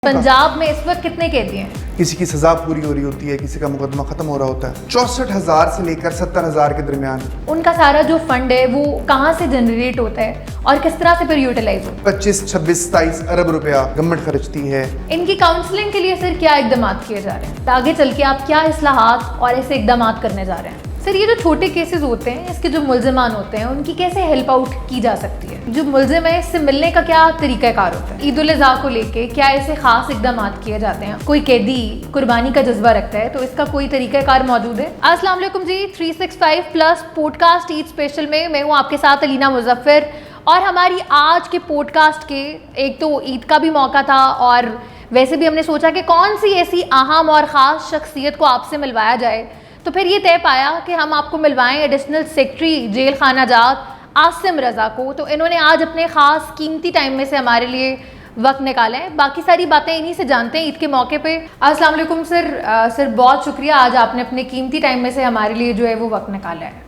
पंजाब में इस वक्त कितने कैदी हैं? किसी की सजा पूरी हो रही होती है, किसी का मुकदमा खत्म हो रहा होता है। 64,000 से लेकर 70,000 के दरमियान। उनका सारा जो फंड है वो कहाँ से जनरेट होता है और किस तरह से फिर यूटिलाइज होता है? 25, 26, 27 अरब रुपया गवर्नमेंट खर्चती है। इनकी काउंसलिंग के लिए सर क्या इकदाम किए जा रहे हैं? आगे चल के आप क्या इस्लाहात और ऐसे इकदाम करने जा रहे हैं? सर ये जो छोटे केसेस होते हैं, इसके जो मुल्ज़िमान होते हैं, उनकी कैसे हेल्प आउट की जा सकती है? जो मुल्ज़िम है इससे मिलने का क्या तरीक़ाकार होता है? ईद उल अज़हा को लेके क्या ऐसे ख़ास इकदाम किए जाते हैं? कोई कैदी कुर्बानी का जज्बा रखता है तो इसका कोई तरीक़ाकार मौजूद है? अस्सलाम वालेकुम जी, 365 प्लस पॉडकास्ट ईद स्पेशल में मैं हूँ आपके साथ अलीना मुज़फ़्फ़र। और हमारी आज के पॉडकास्ट के एक तो ईद का भी मौका था और वैसे भी हमने सोचा कि कौन सी ऐसी अहम और ख़ास शख्सियत को आपसे मिलवाया जाए, तो फिर ये तय पाया कि हम आपको मिलवाएं एडिशनल सेक्रेटरी जेल खाना जात आसिम रज़ा को। तो इन्होंने आज अपने ख़ास कीमती टाइम में से हमारे लिए वक्त निकाला है। बाकी सारी बातें इन्हीं से जानते हैं ईद के मौके पे। अस्सलाम वालेकुम सर। सर बहुत शुक्रिया, आज आपने अपने कीमती टाइम में से हमारे लिए जो है वो वक्त निकाला है।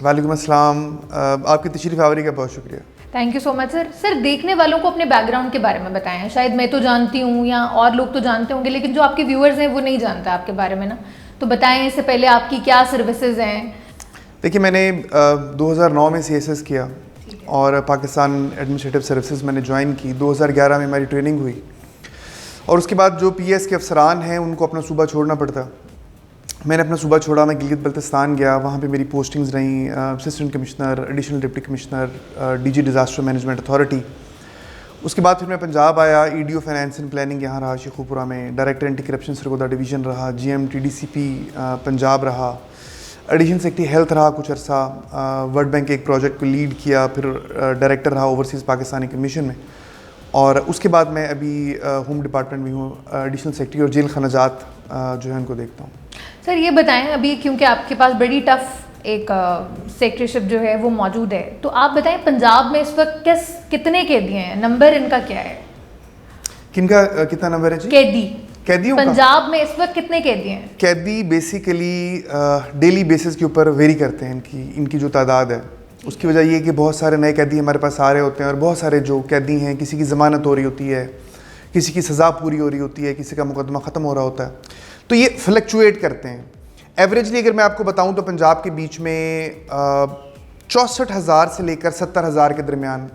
वालेकुम अस्सलाम, आपकी तशरीफ़ आवरी का बहुत शुक्रिया। Thank you so much sir. Sir देखने वालों को अपने बैकग्राउंड के बारे में बताएं। शायद मैं तो जानती हूँ या और लोग तो जानते होंगे, लेकिन जो आपके व्यूअर्स हैं वो नहीं जानते आपके बारे में ना, तो बताएं इससे पहले आपकी क्या सर्विसेज हैं? देखिए, मैंने 2009 में CSS किया और पाकिस्तान एडमिनिस्ट्रेटिव सर्विसेज मैंने ज्वाइन की। 2011 में हमारी ट्रेनिंग हुई और उसके बाद जो PS के अफसरान हैं उनको अपना सूबा छोड़ना पड़ता। मैंने अपना सूबा छोड़ा, मैं गिलगित बल्तिस्तान गया, वहाँ पे मेरी पोस्टिंग्स रहीं assistant commissioner, additional deputy commissioner, DG disaster management authority. उसके बाद फिर मैं पंजाब आया, EDO फाइनेंस एंड प्लानिंग यहाँ रहा शेखुपुरा में, director anti corruption Sargodha division रहा, GM TDCP पंजाब रहा, एडिशनल सेक्रेटरी हेल्थ रहा कुछ अर्सा, वर्ल्ड बैंक के एक प्रोजेक्ट को लीड किया, फिर डायरेक्टर रहा ओवरसीज़ पाकिस्तानी कमीशन में। और उसके बाद मैं अभी होम डिपार्टमेंट में हूँ, एडिशनल सेक्रेटरी और जेल खनाजात जो है उनको देखता हूँ। सर ये बताएं, अभी क्योंकि आपके पास बड़ी टफ एक सेक्रेटरीशिप जो है वो मौजूद है, तो आप बताएं पंजाब में इस वक्त कितने कैदी हैं? नंबर इनका क्या है? किनका कितना नंबर है जी? कैदियों का पंजाब में इस वक्त कितने कैदी हैं? कैदी बेसिकली डेली बेसिस के ऊपर वेरी करते हैं इनकी जो तादाद है। उसकी वजह ये कि बहुत सारे नए कैदी हमारे पास आ रहे होते हैं और बहुत सारे जो कैदी हैं किसी की ज़मानत हो रही होती है, किसी की सज़ा पूरी हो रही होती है, किसी का मुकदमा ख़त्म हो रहा होता है, तो ये फ्लक्चुएट करते हैं। एवरेजली अगर मैं आपको बताऊं तो पंजाब के बीच में 64,000 से लेकर 70,000 के दरमियान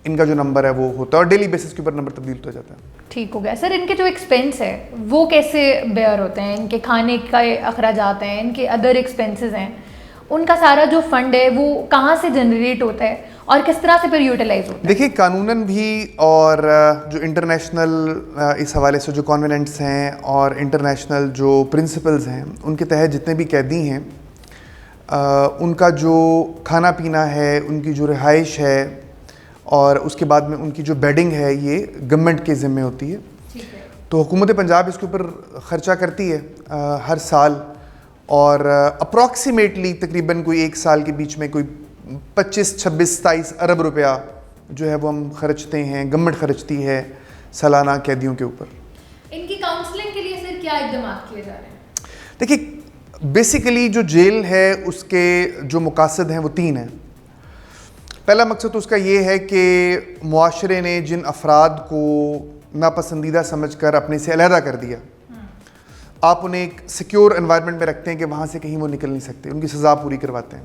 इनका जो नंबर है वो होता है और डेली बेसिस के ऊपर नंबर तब्दील हो जाता है। ठीक हो गया सर। इनके जो एक्सपेंस है वो कैसे बेयर होते हैं? इनके खाने का अखराजात हैं, इनके अदर एक्सपेंसेस हैं, उनका सारा जो फंड है वो कहाँ से जनरेट होता है और किस तरह से फिर यूटिलाइज होता है? देखिए, कानूनन भी और जो इंटरनेशनल इस हवाले से जो कॉन्वेनेंट्स हैं और इंटरनेशनल जो प्रिंसिपल्स हैं उनके तहत जितने भी कैदी हैं उनका जो खाना पीना है, उनकी जो रिहाइश है और उसके बाद में उनकी जो बेडिंग है ये गवर्नमेंट के ज़िम्मे होती है। तो हुकूमत पंजाब इसके ऊपर ख़र्चा करती है हर साल और अप्रॉक्सीमेटली तकरीबन कोई एक साल के बीच में कोई 25, 26, 27 अरब रुपया जो है वो हम खर्चते हैं, गवर्नमेंट खर्चती है सालाना कैदियों के ऊपर। इनकी काउंसलिंग के लिए सर क्या इकदाम किए जा रहे हैं? देखिए, बेसिकली जो जेल है उसके जो मकासद हैं वो 3 हैं। पहला मकसद तो उसका ये है कि मुआशरे ने जिन अफराद को नापसंदीदा समझकर अपने से अलहदा कर दिया, आप उन्हें एक सिक्योर एनवायरनमेंट में रखते हैं कि वहाँ से कहीं वो निकल नहीं सकते, उनकी सज़ा पूरी करवाते हैं।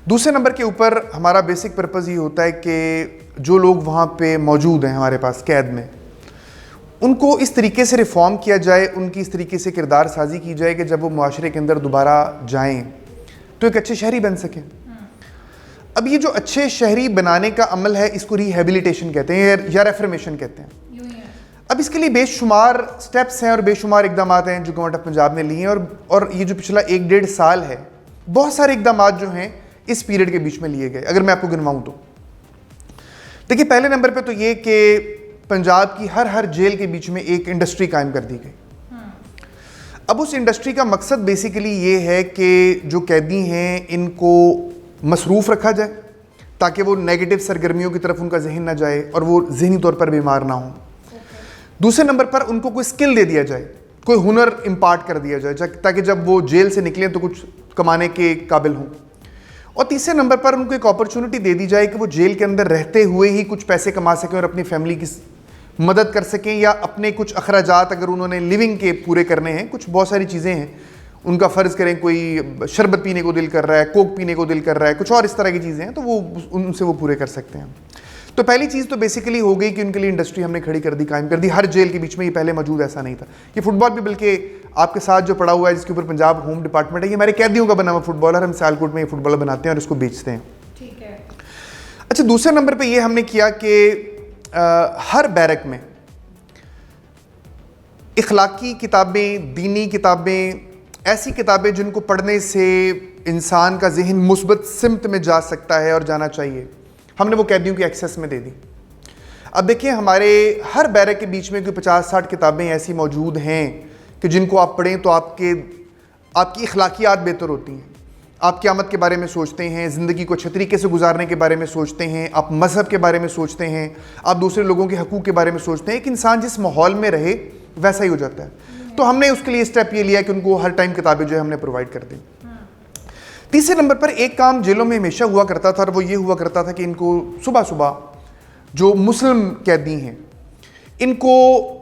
दूसरे नंबर के ऊपर हमारा बेसिक पर्पज़ ये होता है कि जो लोग वहाँ पे मौजूद हैं हमारे पास कैद में, उनको इस तरीके से रिफ़ॉर्म किया जाए, उनकी इस तरीके से किरदार साजी की जाए कि जब वो मुआशरे के अंदर दोबारा जाएँ तो एक अच्छे शहरी बन सकें। अब ये जो अच्छे शहरी बनाने का अमल है इसको रिहेबिलिटेशन कहते हैं या रेफर्मेशन कहते हैं। अब इसके लिए बेशुमार स्टेप्स हैं और बेशुमार इकदाम हैं जो गवर्नमेंट ऑफ पंजाब ने लिए हैं और ये जो पिछला 1-1.5 साल है बहुत सारे इकदाम जो हैं इस पीरियड के बीच में लिए गए। अगर मैं आपको गिनवाऊँ तो देखिए, पहले नंबर पे तो ये कि पंजाब की हर जेल के बीच में एक इंडस्ट्री कायम कर दी गई। अब उस इंडस्ट्री का मकसद बेसिकली ये है कि जो कैदी हैं इनको मसरूफ़ रखा जाए ताकि वो नेगेटिव सरगर्मियों की तरफ उनका जहन ना जाए और वो जहनी तौर पर बीमार ना हो। दूसरे नंबर पर उनको कोई स्किल दे दिया जाए, कोई हुनर इम्पार्ट कर दिया जाए ताकि जब वो जेल से निकलें तो कुछ कमाने के काबिल हों। और तीसरे नंबर पर उनको एक अपॉर्चुनिटी दे दी जाए कि वो जेल के अंदर रहते हुए ही कुछ पैसे कमा सकें और अपनी फैमिली की मदद कर सकें, या अपने कुछ अखराजात अगर उन्होंने लिविंग के पूरे करने हैं, कुछ बहुत सारी चीज़ें हैं, उनका फ़र्ज़ करें कोई शरबत पीने को दिल कर रहा है, कोक पीने को दिल कर रहा है, कुछ और इस तरह की चीज़ें हैं, तो वो उनसे वो पूरे कर सकते हैं। तो पहली चीज़ तो बेसिकली हो गई कि उनके लिए इंडस्ट्री हमने खड़ी कर दी, कायम कर दी। हर जेल के बीच में, ये पहले मौजूद ऐसा नहीं था। ये फुटबॉल भी बल्कि आपके साथ जो पड़ा हुआ है, जिसके ऊपर पंजाब होम डिपार्टमेंट है, ये हमारे कैदियों का बना हुआ फुटबॉलर, हम सियालकोट में ये फुटबॉलर बनाते हैं और इसको बेचते हैं। ठीक है। अच्छा, दूसरे नंबर पे ये हमने किया कि हर बैरक में इखलाकी किताबें, दीनी किताबें, ऐसी किताबें जिनको पढ़ने से इंसान का जहन मुस्बत सिमत में जा सकता है और जाना चाहिए, हमने वो कैदियों की एक्सेस में दे दी। अब देखिए, हमारे हर बैरक के बीच में कोई 50-60 किताबें ऐसी मौजूद हैं कि जिनको आप पढ़ें तो आपकी इखलाकियात बेहतर होती हैं। आप क़यामत के बारे में सोचते हैं, ज़िंदगी को अच्छे तरीके से गुजारने के बारे में सोचते हैं, आप मज़हब के बारे में सोचते हैं, आप दूसरे लोगों के हकूक़ के बारे में सोचते हैं। एक इंसान जिस माहौल में रहे वैसा ही हो जाता है। तो हमने उसके लिए स्टेप ये लिया कि उनको हर टाइम किताबें जो है हमने प्रोवाइड कर दी। तीसरे नंबर पर एक काम जेलों में हमेशा हुआ करता था, और वो ये हुआ करता था कि इनको सुबह सुबह जो मुस्लिम कैदी हैं, इनको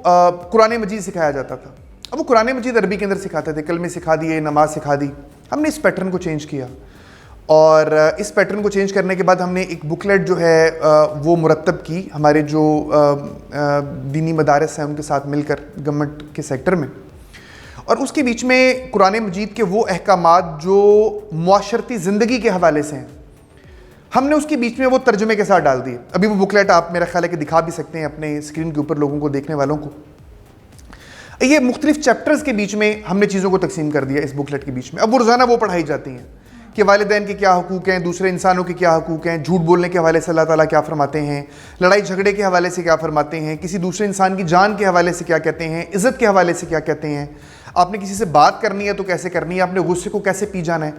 कुरान मजीद सिखाया जाता था। अब वो कुरान मजीद अरबी के अंदर सिखाते थे, कलमे सिखा दिए, नमाज सिखा दी। हमने इस पैटर्न को चेंज किया, और इस पैटर्न को चेंज करने के बाद हमने एक बुकलेट जो है वो मुरतब की हमारे जो दीनी मदारस हैं उनके साथ मिलकर गवर्नमेंट के सेक्टर में, और उसके बीच में कुरान मजीद के वो अहकामात जो मुआशरती ज़िंदगी के हवाले से हैं, हमने उसके बीच में वो तर्जुमे के साथ डाल दिए। अभी वो बुकलेट आप मेरा ख्याल है कि दिखा भी सकते हैं अपने स्क्रीन के ऊपर लोगों को, देखने वालों को। ये मुख्तलिफ चैप्टर्स के बीच में हमने चीज़ों को तकसीम कर दिया इस बुकलेट के बीच में। अब वो रोज़ाना वो पढ़ाई जाती हैं कि वालिदैन के क्या हकूक़ हैं, दूसरे इंसानों के क्या हकूक़ हैं, झूठ बोलने के हवाले से अल्लाह ताला क्या फरमाते हैं, लड़ाई झगड़े के हवाले से क्या फरमाते हैं, किसी दूसरे इंसान की जान के हवाले से क्या कहते हैं, इज़्ज़त के हवाले से क्या कहते हैं, आपने किसी से बात करनी है तो कैसे करनी है, आपने गुस्से को कैसे पी जाना है।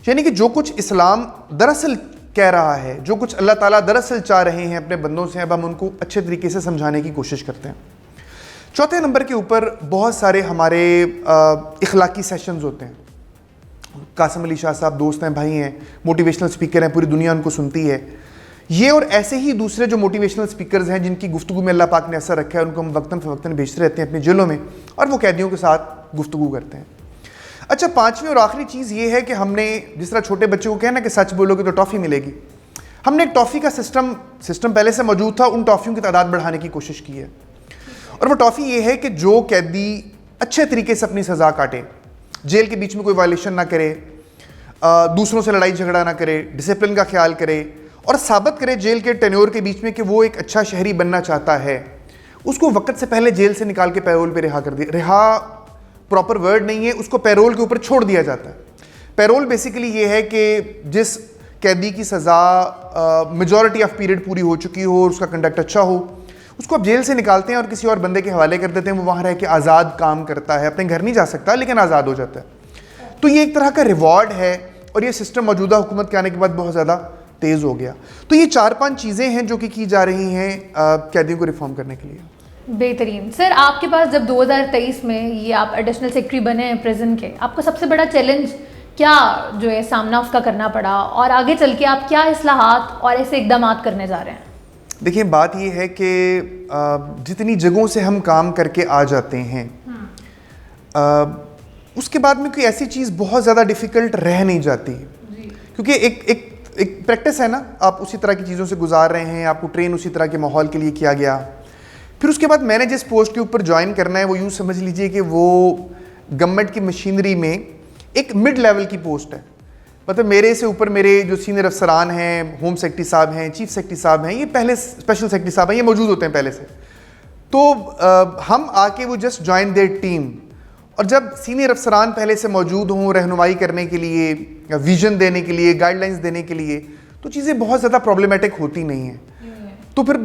यानी कि जो कुछ इस्लाम दरअसल कह रहा है, जो कुछ अल्लाह ताला दरअसल चाह रहे हैं अपने बंदों से, अब हम उनको अच्छे तरीके से समझाने की कोशिश करते हैं। चौथे नंबर के ऊपर बहुत सारे हमारे इखलाकी सेशंस होते हैं। कासिम अली शाह साहब दोस्त हैं, भाई हैं, मोटिवेशनल स्पीकर हैं, पूरी दुनिया उनको सुनती है। ये और ऐसे ही दूसरे जो मोटिवेशनल स्पीकर्स हैं जिनकी गुफ्तगू में अल्लाह पाक ने असर रखा है, उनको हम वक्तन फ़वक्तन भेजते रहते हैं अपनी जेलों में, और वो कैदियों के साथ गुफ्तगू करते हैं। अच्छा, पाँचवीं और आखिरी चीज़ ये है कि हमने जिस तरह छोटे बच्चों को कहना कि सच बोलोगे तो टॉफ़ी मिलेगी, हमने एक टॉफ़ी का सिस्टम पहले से मौजूद था, उन टॉफ़ियों की तादाद बढ़ाने की कोशिश की है। और वो टॉफ़ी ये है कि जो कैदी अच्छे तरीके से अपनी सज़ा काटे, जेल के बीच में कोई वायलेशन ना करे, दूसरों से लड़ाई झगड़ा ना करे, डिसिप्लिन का ख्याल करे, और साबित करे जेल के टेन्योर के बीच में कि वो एक अच्छा शहरी बनना चाहता है, उसको वक्त से पहले जेल से निकाल के पैरोल पे रिहा कर दिया। रिहा प्रॉपर वर्ड नहीं है, उसको पैरोल के ऊपर छोड़ दिया जाता है। पैरोल बेसिकली ये है कि जिस कैदी की सज़ा मेजॉरिटी ऑफ पीरियड पूरी हो चुकी हो और उसका कंडक्ट अच्छा हो, उसको आप जेल से निकालते हैं और किसी और बंदे के हवाले कर देते हैं। वो वहाँ रह के आज़ाद काम करता है, अपने घर नहीं जा सकता लेकिन आज़ाद हो जाता है। तो ये एक तरह का रिवॉर्ड है, और ये सिस्टम मौजूदा हुकूमत के आने के बाद बहुत ज़्यादा तेज़ हो गया। तो ये 4-5 चीज़ें हैं जो कि की जा रही हैं कैदियों को रिफॉर्म करने के लिए। बेहतरीन। सर, आपके पास जब 2023 में ये आप एडिशनल सेक्रेटरी बने हैं प्रिजन के, आपको सबसे बड़ा चैलेंज क्या जो है सामना उसका करना पड़ा, और आगे चल के आप क्या इस्लाहात और ऐसे इकदाम करने जा रहे हैं? देखिए, बात ये है कि जितनी जगहों से हम काम करके आ जाते हैं, उसके बाद में कोई ऐसी चीज़ बहुत ज़्यादा डिफ़िकल्ट रह नहीं जाती, क्योंकि एक प्रैक्टिस है ना, आप उसी तरह की चीज़ों से गुजार रहे हैं, आपको ट्रेन उसी तरह के माहौल के लिए किया गया। फिर उसके बाद मैंने जिस पोस्ट के ऊपर ज्वाइन करना है वो यूँ समझ लीजिए कि वो गवर्नमेंट की मशीनरी में एक मिड लेवल की पोस्ट है। मतलब मेरे से ऊपर मेरे जो सीनियर अफसरान हैं, होम सेक्रेटरी साहब हैं, चीफ सेक्रेटरी साहब हैं, ये पहले स्पेशल सेक्रेटरी साहब हैं, ये मौजूद होते हैं पहले से। तो हम आके वो जस्ट ज्वाइन देयर टीम, और जब सीनियर अफसरान पहले से मौजूद हों रहनुमाई करने के लिए, विजन देने के लिए, गाइडलाइंस देने के लिए, तो चीज़ें बहुत ज़्यादा प्रॉब्लमेटिक होती नहीं हैं। तो फिर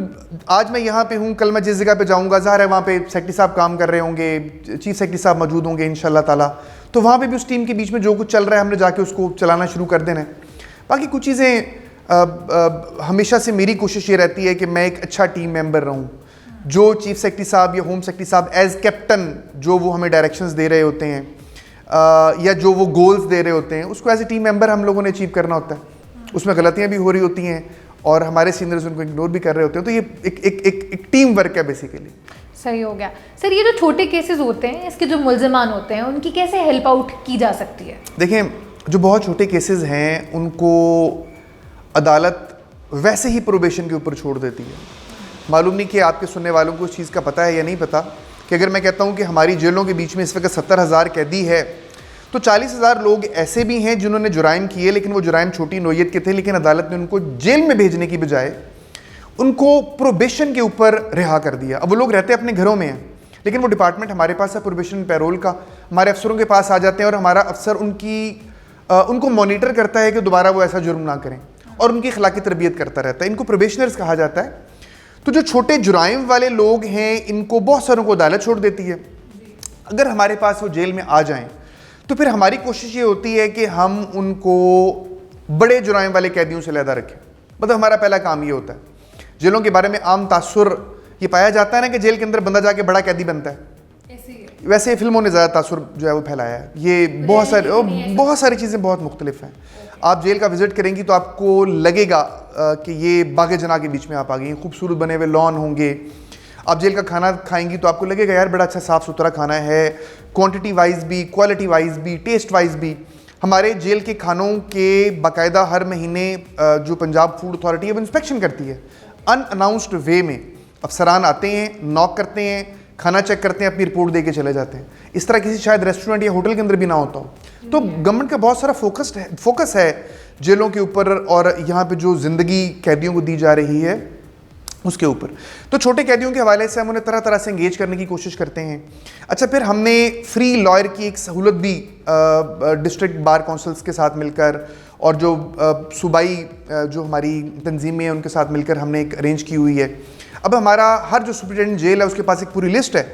आज मैं यहाँ पे हूँ, कल मैं जिस जगह पे जाऊँगा, ज़ाहिर है वहाँ पे सेक्रेटरी साहब काम कर रहे होंगे, चीफ सेक्रेटरी साहब मौजूद होंगे इंशाल्लाह ताला, तो वहाँ पे भी उस टीम के बीच में जो कुछ चल रहा है हमने जाके उसको चलाना शुरू कर देना है। बाकी कुछ चीज़ें हमेशा से मेरी कोशिश ये रहती है कि मैं एक अच्छा टीम मेंबर रहूँ। जो चीफ सेक्रेटरी साहब या होम सेक्रेटरी साहब एज कैप्टन जो वो हमें डायरेक्शंस दे रहे होते हैं, या जो वो गोल्स दे रहे होते हैं, उसको एज ए टीम मेंबर हम लोगों ने अचीव करना होता है। उसमें गलतियाँ भी हो रही होती हैं, और हमारे सीनियर्स उनको इग्नोर भी कर रहे होते हैं। तो ये एक टीम वर्क है बेसिकली। सही हो गया। सर ये जो छोटे केसेस होते हैं, इसके जो मुल्ज़िमान होते हैं, उनकी कैसे हेल्प आउट की जा सकती है? देखें, जो बहुत छोटे केसेस हैं उनको अदालत वैसे ही प्रोबेशन के ऊपर छोड़ देती है। मालूम नहीं कि आपके सुनने वालों को इस चीज़ का पता है या नहीं पता कि अगर मैं कहता हूँ कि हमारी जेलों के बीच में इस वक्त 70,000 कैदी है, तो 40,000 लोग ऐसे भी हैं जिन्होंने जुराइम किए, लेकिन वो जुराइम छोटी नोयत के थे, लेकिन अदालत ने उनको जेल में भेजने की बजाय उनको प्रोबेशन के ऊपर रिहा कर दिया। अब वो लोग रहते अपने घरों में हैं, लेकिन वो डिपार्टमेंट हमारे पास है प्रोबेशन पैरोल का, हमारे अफसरों के पास आ जाते हैं और हमारा अफसर उनको मॉनिटर करता है कि दोबारा वो ऐसा जुर्म ना करें और उनकी अखलाकी तरबियत करता रहता है। इनको प्रोबेशनर्स कहा जाता है। तो जो छोटे जुराइम वाले लोग हैं, इनको बहुत सारों को अदालत छोड़ देती है। अगर हमारे पास वो जेल में आ जाएं तो फिर हमारी कोशिश ये होती है कि हम उनको बड़े जुराइम वाले कैदियों से अलहदा रखें। मतलब हमारा पहला काम ये होता है। जेलों के बारे में आम तासुर ये पाया जाता है ना कि जेल के अंदर बंदा जाके बड़ा कैदी बनता है, वैसे फिल्मों ने ज़्यादा तासुर जो है वो फैलाया है। ये बहुत सारी चीज़ें बहुत मुख्तलिफ हैं। आप जेल का विज़िट करेंगी तो आपको लगेगा कि ये बाग़े जना के बीच में आप आ गई हैं। खूबसूरत बने हुए लॉन होंगे। आप जेल का खाना खाएंगी तो आपको लगेगा यार बड़ा अच्छा साफ़ सुथरा खाना है, क्वांटिटी वाइज भी, क्वालिटी वाइज भी, टेस्ट वाइज भी। हमारे जेल के खानों के बाकायदा हर महीने जो पंजाब फूड अथॉरिटी है वो इंस्पेक्शन करती है। अनअनाउंस्ड वे में अफसरान आते हैं, नॉक करते हैं, खाना चेक करते हैं, अपनी रिपोर्ट दे के चले जाते हैं। इस तरह किसी शायद रेस्टोरेंट या होटल के अंदर भी ना होता हो। तो गवर्नमेंट का बहुत सारा फोकस है जेलों के ऊपर और यहाँ पे जो ज़िंदगी कैदियों को दी जा रही है उसके ऊपर। तो छोटे कैदियों के हवाले से हम उन्हें तरह तरह से इंगेज करने की कोशिश करते हैं। अच्छा, फिर हमने फ्री लॉयर की एक सहूलत भी डिस्ट्रिक्ट बार काउंसिल्स के साथ मिलकर और जो सूबाई जो हमारी तंजीमें हैं उनके साथ मिलकर हमने एक अरेंज की हुई है। अब हमारा हर जो सुप्रिटेंडेंट जेल है उसके पास एक पूरी लिस्ट है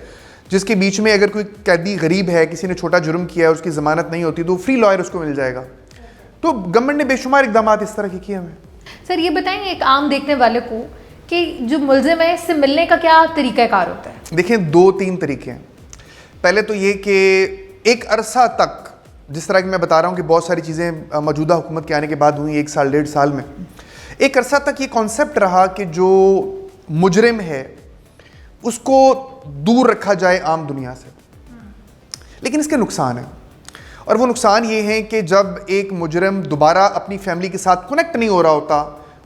जिसके बीच में अगर कोई कैदी गरीब है, किसी ने छोटा जुर्म किया है, उसकी ज़मानत नहीं होती तो फ्री लॉयर उसको मिल जाएगा। तो गवर्नमेंट ने बेशुमार इकदाम इस तरह के किए हमें। सर ये बताएंगे एक आम देखने वाले को कि जो मुल्ज़िम है इससे मिलने का क्या तरीक़ाकार होता है? देखिए, 2-3 तरीके हैं। पहले तो ये कि एक अरसा तक, जिस तरह कि मैं बता रहा हूँ कि बहुत सारी चीज़ें मौजूदा हुकूमत के आने के बाद हुई 1 साल 1.5 साल में, एक अरसा तक ये कॉन्सेप्ट रहा कि जो मुजरिम है उसको दूर रखा जाए आम दुनिया से। लेकिन इसके नुकसान हैं, और वो नुकसान ये हैं कि जब एक मुजरिम दोबारा अपनी फैमिली के साथ कनेक्ट नहीं हो रहा होता,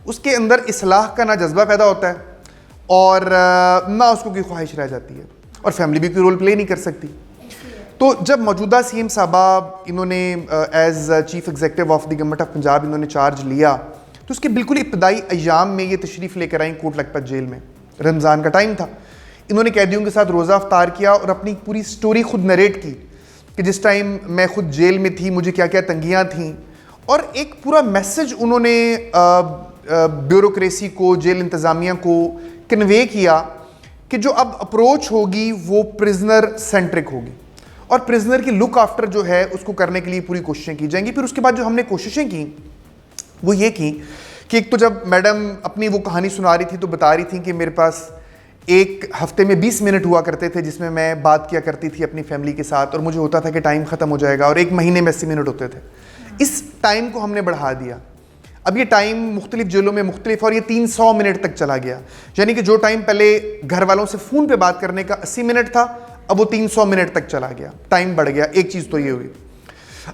उसके अंदर इस्लाह का ना जज्बा पैदा होता है और ना उसको कोई ख्वाहिश रह जाती है, और फैमिली भी कोई रोल प्ले नहीं कर सकती। तो जब मौजूदा सीएम साहबा इन्होंने as chief executive of the government of Punjab इन्होंने चार्ज लिया, तो उसके बिल्कुल इब्तदाई अय्याम में ये तशरीफ़ लेकर आई कोट लखपत जेल में। रमज़ान का टाइम था। इन्होंने कैदियों के साथ रोज़ा अफ्तार किया और अपनी पूरी स्टोरी खुद नरेट की कि जिस टाइम मैं खुद जेल में थी मुझे क्या क्या तंगियाँ थीं, और एक पूरा मैसेज उन्होंने ब्यूरोक्रेसी को, जेल इंतज़ामिया को कन्वे किया कि जो अब अप्रोच होगी वो प्रिजनर सेंट्रिक होगी और प्रिजनर की लुक आफ्टर जो है उसको करने के लिए पूरी कोशिशें की जाएंगी। फिर उसके बाद जो हमने कोशिशें की वो ये की कि एक तो जब मैडम अपनी वो कहानी सुना रही थी तो बता रही थी कि मेरे पास एक हफ्ते में 20 मिनट हुआ करते थे जिसमें मैं बात किया करती थी अपनी फैमिली के साथ, और मुझे होता था कि टाइम ख़त्म हो जाएगा, और एक महीने में 80 मिनट होते थे। इस टाइम को हमने बढ़ा दिया। अब ये टाइम मुख्तलिफ जेलों में मुख्तलिफ, और ये 300 मिनट तक चला गया। यानी कि जो टाइम पहले घर वालों से फ़ोन पे बात करने का 80 मिनट था, अब वो 300 मिनट तक चला गया, टाइम बढ़ गया। एक चीज़ तो ये हुई।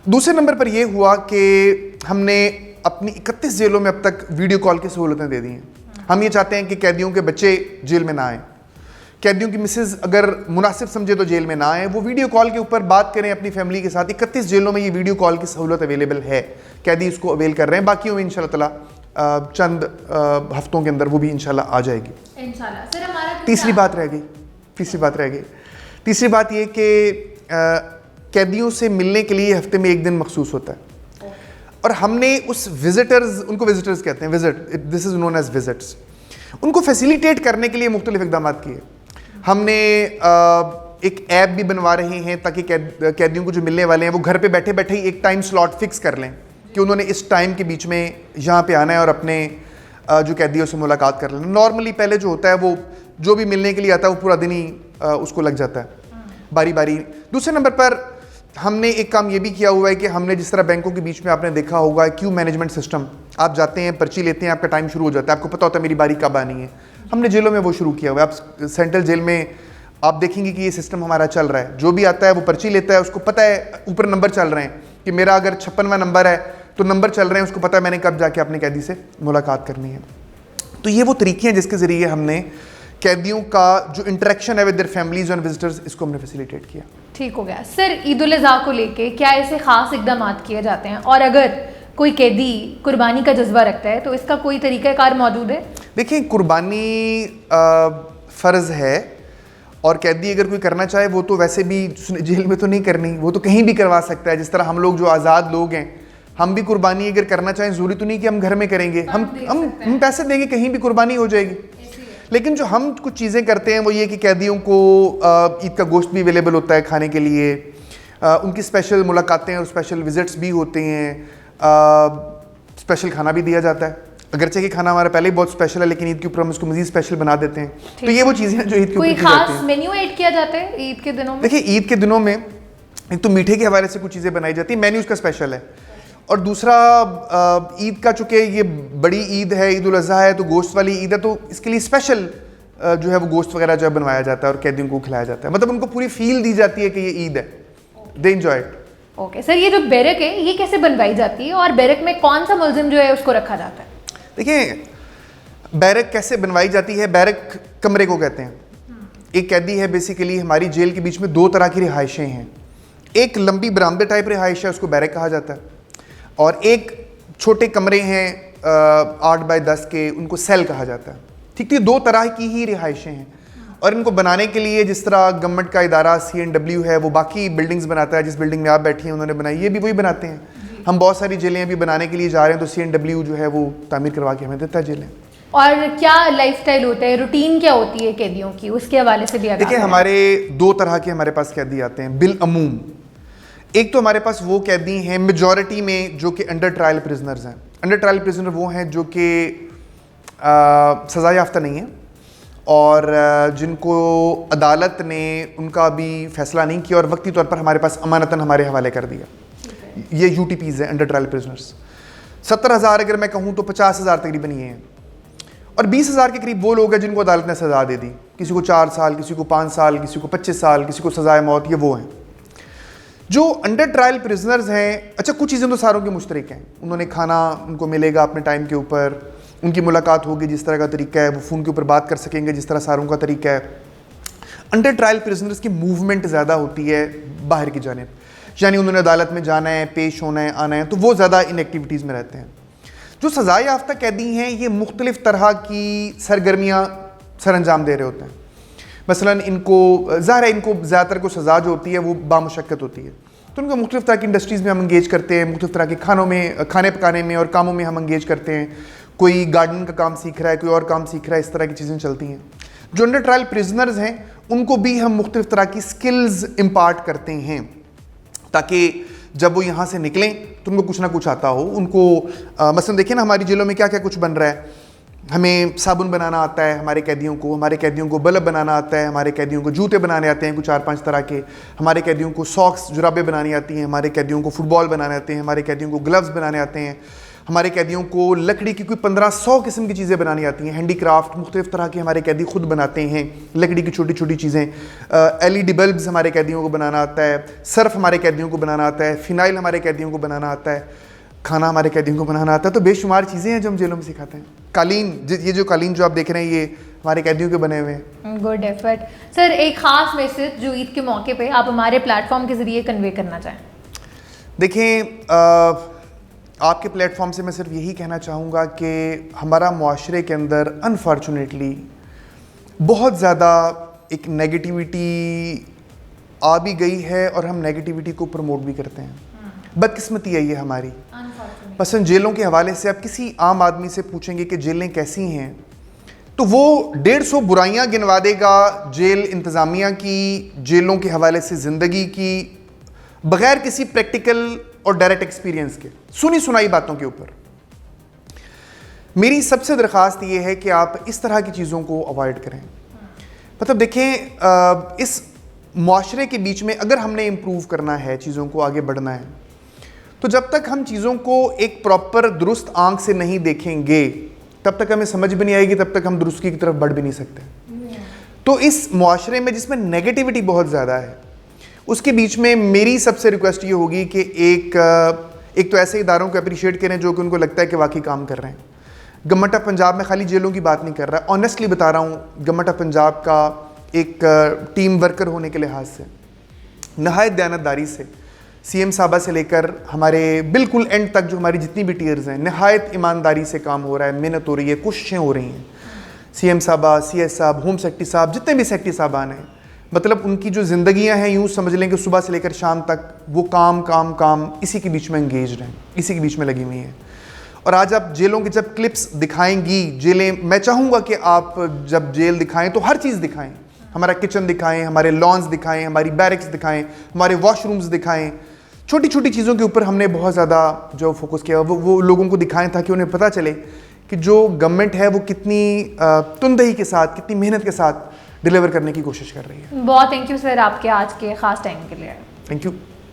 दूसरे नंबर पर यह हुआ कि हमने अपनी 31 जेलों में अब तक वीडियो कॉल की सहूलतें दे दी हैं। हम ये चाहते हैं कि कैदियों के बच्चे जेल में ना आएँ, कैदियों की मिसेज अगर मुनासिब समझे तो जेल में ना आए, वो वीडियो कॉल के ऊपर बात करें अपनी फैमिली के साथ। 31 जेलों में ये वीडियो कॉल की सहूलत अवेलेबल है, कैदी इसको अवेल कर रहे हैं। बाकियों में इंशाल्लाह ताला चंद हफ्तों के अंदर वो भी इंशाल्लाह आ जाएगी इंशाल्लाह। सर हमारा तीसरी बात रह गई। तीसरी बात ये कि कैदियों से मिलने के लिए हफ्ते में 1 दिन मखसूस होता है, और हमने उस विजिटर्स, उनको विजिटर्स कहते हैं, visit, this is known as visits, उनको फैसिलिटेट करने के लिए मुख्तलिफ इकदाम किए। हमने एक ऐप भी बनवा रहे हैं ताकि कैदियों को जो मिलने वाले हैं वो घर पे बैठे बैठे ही एक टाइम स्लॉट फिक्स कर लें कि उन्होंने इस टाइम के बीच में यहाँ पे आना है और अपने जो कैदियों से मुलाकात कर लेना। नॉर्मली पहले जो होता है वो जो भी मिलने के लिए आता है वो पूरा दिन ही उसको लग जाता है बारी बारी। दूसरे नंबर पर हमने एक काम ये भी किया हुआ है कि हमने जिस तरह बैंकों के बीच में आपने देखा होगा क्यू मैनेजमेंट सिस्टम आप जाते हैं, पर्ची लेते हैं, आपका टाइम शुरू हो जाता है, आपको पता होता है मेरी बारी कब आनी है। हमने जेलों में वो शुरू किया हुआ है। आप सेंट्रल जेल में आप देखेंगे कि ये सिस्टम हमारा चल रहा है। जो भी आता है वो पर्ची लेता है, उसको पता है ऊपर नंबर चल रहे हैं कि मेरा अगर 56वां नंबर है तो नंबर चल रहे हैं, उसको पता है मैंने कब जाके अपने कैदी से मुलाकात करनी है। तो ये वो तरीके हैं जिसके ज़रिए हमने कैदियों का जो इंटरेक्शन है with their families and visitors, इसको हमने फैसिलिटेट किया। ठीक हो गया। सर, ईद उल अज़हा को लेके क्या ऐसे ख़ास इकदाम किए जाते हैं, और अगर कोई कैदी कुर्बानी का जज्बा रखता है तो इसका कोई तरीक़ाकार मौजूद है? देखिए, कुर्बानी फ़र्ज़ है, और कैदी अगर कोई करना चाहे वो तो वैसे भी जेल में तो नहीं करनी, वो तो कहीं भी करवा सकता है। जिस तरह हम लोग जो आज़ाद लोग हैं, हम भी कुर्बानी अगर करना चाहें, ज़रूरी तो नहीं कि हम घर में करेंगे, हम पैसे देंगे, कहीं भी कुर्बानी हो जाएगी। लेकिन जो हम कुछ चीज़ें करते हैं वो ये कि कैदियों को ईद का गोश्त भी अवेलेबल होता है खाने के लिए, उनकी स्पेशल मुलाकातें और स्पेशल विज़िट्स भी होते हैं, स्पेशल खाना भी दिया जाता है। अगरचे कि खाना हमारा पहले ही बहुत स्पेशल है, लेकिन ईद के ऊपर हम उसको मज़ीद स्पेशल बना देते हैं। तो ये वो चीज़ें हैं जो ईद के ऊपर कोई की जाती खास हैं। मेन्यू ऐड किया जाता है ईद के दिनों में? देखिए, ईद के दिनों में एक तो मीठे के हवाले से कुछ चीज़ें बनाई जाती हैं, मेन्यू उसका स्पेशल है, और दूसरा ईद का चूँकि ये बड़ी ईद है, ईद उल अज़हा है, तो गोश्त वाली ईद है, तो इसके लिए स्पेशल जो है वो गोश्त वगैरह जो है बनवाया जाता है और कैदियों को खिलाया जाता है। मतलब उनको पूरी फील दी जाती है कि ये ईद है, they enjoy it. Okay sir, ये जो बैरक है ये कैसे बनवाई जाती है, और बैरक में कौन सा मुल्जिम जो है उसको रखा जाता है? देखिए, बैरक कैसे बनवाई जाती है, बैरक कमरे को कहते हैं। एक कैदी है, बेसिकली हमारी जेल के बीच में दो तरह की रिहाइशें हैं। एक लंबी बरामदे टाइप रिहाइश है, उसको बैरक कहा जाता है, और एक छोटे कमरे हैं 8 बाय 10 के, उनको सेल कहा जाता है। ठीक है, दो तरह की ही रिहाइशें हैं, और इनको बनाने के लिए जिस तरह गवर्नमेंट का इदारा CNW है वो बाकी बिल्डिंग्स बनाता है, जिस बिल्डिंग में आप बैठी हैं उन्होंने बनाई, ये भी वही बनाते हैं। हम बहुत सारी जेलें अभी बनाने के लिए जा रहे हैं, तो CNW जो है वो तामीर करवा के हमें देता है जेलें। और क्या लाइफस्टाइल होता है, रूटीन क्या होती है कैदियों की, उसके हवाले से भी देखिए, हमारे दो तरह के हमारे पास कैदी आते हैं बिल अमूम। एक तो हमारे पास वो कैदी हैं मेजॉरिटी में जो कि अंडर ट्रायल प्रिजनर्स हैं। अंडर ट्रायल प्रिजनर वो हैं जो कि सज़ा याफ्ता नहीं है, और जिनको अदालत ने उनका अभी फ़ैसला नहीं किया और वक्ती तौर पर हमारे पास अमानतन हमारे हवाले कर दिया। ये UTPs हैं, अंडर ट्रायल प्रिजनर्स। 70,000 अगर मैं कहूँ तो 50,000 तकरीबन ये हैं, और 20,000 के करीब वो लोग हैं जिनको अदालत ने सज़ा दे दी। किसी को 4 साल, किसी को 5 साल, किसी को 25 साल, किसी को सज़ाए मौत, ये वो हैं जो अंडर ट्रायल प्रिजनर्स हैं। अच्छा, कुछ चीज़ें तो सारों की मुश्तरक हैं। उन्होंने खाना उनको मिलेगा अपने टाइम के ऊपर, उनकी मुलाकात होगी जिस तरह का तरीका है, वो फ़ोन के ऊपर बात कर सकेंगे जिस तरह सारों का तरीका है। अंडर ट्रायल प्रिजनर्स की मूवमेंट ज़्यादा होती है बाहर की जानिब, यानी उन्होंने अदालत में जाना है, पेश होना है, आना है, तो वो ज़्यादा इन एक्टिविटीज़ में रहते हैं। जो सज़ा याफ्ता कैदी हैं, ये मुख्तलिफ़ तरह की सरगर्मियाँ सर अंजाम दे रहे होते हैं। मसलन इनको ज़ाहिर है, इनको ज़्यादातर को सज़ा जो होती है वो बामुशक्कत होती है, तो उनको मुख्तलिफ़ तरह की इंडस्ट्रीज़ में हम इंगेज करते हैं, मुख्तलिफ़ तरह के खानों में, खाने पकाने में और कामों में हम इंगेज करते हैं। कोई गार्डन का काम सीख रहा है, कोई और काम सीख रहा है, इस तरह की चीज़ें चलती हैं। जो अंडर ट्रायल प्रिजनर्स हैं उनको भी हम मुख्तलिफ़ तरह की स्किल्स इम्पार्ट करते हैं, ताकि जब वो यहाँ से निकलें तो उनको कुछ ना कुछ आता हो। उनको मसलन देखिए ना, हमारी जेलों में क्या क्या कुछ बन रहा है। हमें साबुन बनाना आता है हमारे कैदियों को बल्ब बनाना आता है, हमारे कैदियों को जूते बनाने आते हैं कुछ 4-5 तरह के, हमारे कैदियों को सॉक्स जुराबें बनानी आती हैं, हमारे कैदियों को फुटबॉल बनाने आते हैं, हमारे कैदियों को ग्लव्स बनाने आते हैं, हमारे कैदियों को लकड़ी की कोई 1500 किस्म की चीज़ें बनानी आती हैं। हैंडीक्राफ्ट मुख्तलिफ़ तरह के हमारे कैदी खुद बनाते हैं, लकड़ी की छोटी छोटी चीज़ें। LED बल्ब्स हमारे कैदियों को बनाना आता है, सर्फ हमारे कैदियों को बनाना आता है, फ़िनाइल हमारे कैदियों को बनाना आता है, खाना हमारे कैदियों को बनाना आता है। तो बेशुमार चीज़ें हैं जो हम जेलों में सिखाते हैं। कालीन, ये जो कालीन जो आप देख रहे हैं ये हमारे कैदियों के बने हुए हैं। Good effort. सर, एक ख़ास मैसेज जो ईद के मौके पे आप हमारे प्लेटफॉर्म के ज़रिए कन्वे करना चाहें? देखें, आपके प्लेटफॉर्म से मैं सिर्फ यही कहना चाहूँगा कि हमारा मुआशरे के अंदर अनफॉर्चुनेटली बहुत ज़्यादा एक नेगेटिविटी आ भी गई है, और हम नेगेटिविटी को प्रमोट भी करते हैं। बदकिस्मती है ये हमारी। मसलन जेलों के हवाले से आप किसी आम आदमी से पूछेंगे कि जेलें कैसी हैं, तो वो 150 बुराइयां गिनवा देगा जेल इंतज़ामिया की, जेलों के हवाले से ज़िंदगी की, बग़ैर किसी प्रैक्टिकल और डायरेक्ट एक्सपीरियंस के, सुनी सुनाई बातों के ऊपर। मेरी सबसे दरख्वास्त ये है कि आप इस तरह की चीज़ों को अवॉइड करें। मतलब देखें, इस मुआशरे के बीच में अगर हमने इम्प्रूव करना है, चीज़ों को आगे बढ़ना है, तो जब तक हम चीज़ों को एक प्रॉपर दुरुस्त आंख से नहीं देखेंगे तब तक हमें समझ भी नहीं आएगी, तब तक हम दुरुस्ती की तरफ बढ़ भी नहीं सकते। तो इस मुआशरे में जिसमें नेगेटिविटी बहुत ज़्यादा है, उसके बीच में मेरी सबसे रिक्वेस्ट ये होगी कि एक तो ऐसे इदारों को अप्रिशिएट करें जो कि उनको लगता है कि वाकई काम कर रहे हैं। गवर्नमेंट ऑफ पंजाब में खाली जेलों की बात नहीं कर रहा, ऑनेस्टली बता रहा हूँ, गवर्नमेंट ऑफ पंजाब का एक टीम वर्कर होने के लिहाज से नहायत दयानतदारी से सीएम साहबा से लेकर हमारे बिल्कुल एंड तक जो हमारी जितनी भी टीयर्स हैं, नहायत ईमानदारी से काम हो रहा है, मेहनत हो रही है, कोशिशें हो रही हैं। सीएम साहबा, सीएस साहब, होम सेक्रेटरी साहब, जितने भी सेक्रेटरी साहबान हैं, मतलब उनकी जो ज़िंदगियां हैं यूँ समझ लें कि सुबह से लेकर शाम तक वो काम काम काम इसी के बीच में एंगेज हैं, इसी के बीच में लगी हुई हैं। और आज आप जेलों की जब क्लिप्स दिखाएंगी, जेलें, मैं चाहूँगा कि आप जब जेल दिखाएं तो हर चीज़ दिखाएं, हमारा किचन दिखाएं, हमारे लॉन्स दिखाएं, हमारी बैरिक्स दिखाएं, हमारे वॉशरूम्स दिखाएं। छोटी छोटी चीज़ों के ऊपर हमने बहुत ज़्यादा जो फोकस किया वो लोगों को दिखाएं ताकि उन्हें पता चले कि जो गवर्नमेंट है वो कितनी तुंदही के साथ, कितनी मेहनत के साथ डिलीवर करने की कोशिश कर रही है। बहुत थैंक यू सर आपके आज के ख़ास टाइम के लिए। Thank you.